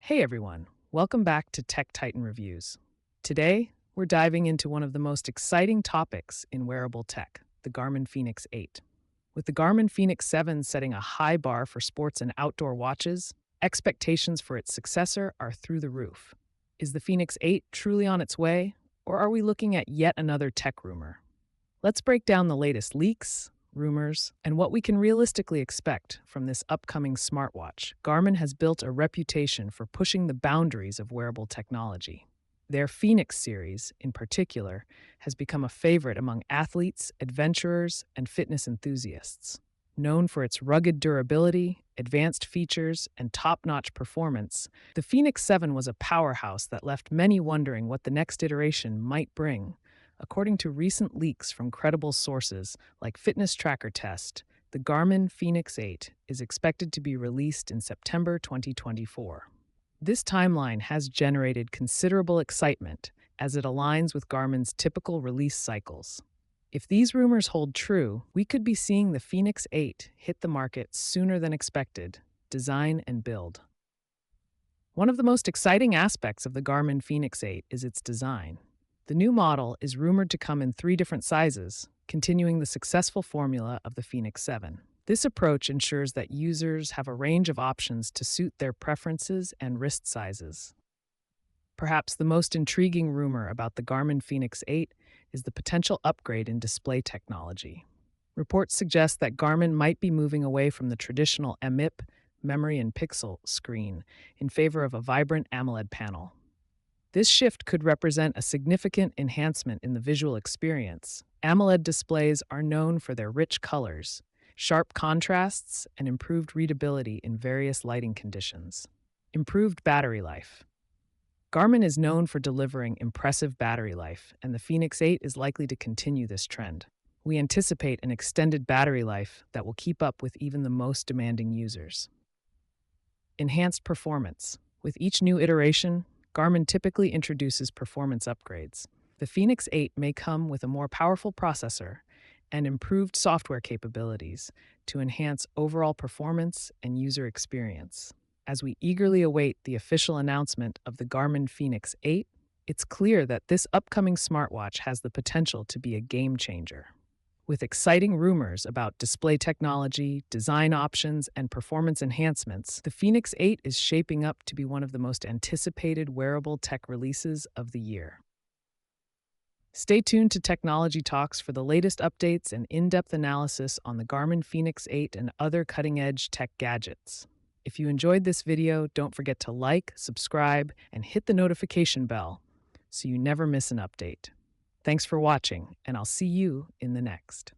Hey everyone, welcome back to Tech Titan Reviews. Today, we're diving into one of the most exciting topics in wearable tech, the Garmin Fenix 8. With the Garmin Fenix 7 setting a high bar for sports and outdoor watches, expectations for its successor are through the roof. Is the Fenix 8 truly on its way, or are we looking at yet another tech rumor? Let's break down the latest leaks, rumors, and what we can realistically expect from this upcoming smartwatch. Garmin has built a reputation for pushing the boundaries of wearable technology. Their Fenix series, in particular, has become a favorite among athletes, adventurers, and fitness enthusiasts. Known for its rugged durability, advanced features, and top-notch performance, the Fenix 7 was a powerhouse that left many wondering what the next iteration might bring. According to recent leaks from credible sources like Fitness Tracker Test, the Garmin Fenix 8 is expected to be released in September 2024. This timeline has generated considerable excitement as it aligns with Garmin's typical release cycles. If these rumors hold true, we could be seeing the Fenix 8 hit the market sooner than expected. Design and build. One of the most exciting aspects of the Garmin Fenix 8 is its design. The new model is rumored to come in 3 different sizes, continuing the successful formula of the Fenix 7. This approach ensures that users have a range of options to suit their preferences and wrist sizes. Perhaps the most intriguing rumor about the Garmin Fenix 8 is the potential upgrade in display technology. Reports suggest that Garmin might be moving away from the traditional EMIP, memory and pixel screen, in favor of a vibrant AMOLED panel. This shift could represent a significant enhancement in the visual experience. AMOLED displays are known for their rich colors, sharp contrasts, and improved readability in various lighting conditions. Improved battery life. Garmin is known for delivering impressive battery life, and the Fenix 8 is likely to continue this trend. We anticipate an extended battery life that will keep up with even the most demanding users. Enhanced performance. With each new iteration, Garmin typically introduces performance upgrades. The Fenix 8 may come with a more powerful processor and improved software capabilities to enhance overall performance and user experience. As we eagerly await the official announcement of the Garmin Fenix 8, it's clear that this upcoming smartwatch has the potential to be a game changer. With exciting rumors about display technology, design options, and performance enhancements, the Fenix 8 is shaping up to be one of the most anticipated wearable tech releases of the year. Stay tuned to Technology Talks for the latest updates and in-depth analysis on the Garmin Fenix 8 and other cutting-edge tech gadgets. If you enjoyed this video, don't forget to like, subscribe, and hit the notification bell so you never miss an update. Thanks for watching, and I'll see you in the next.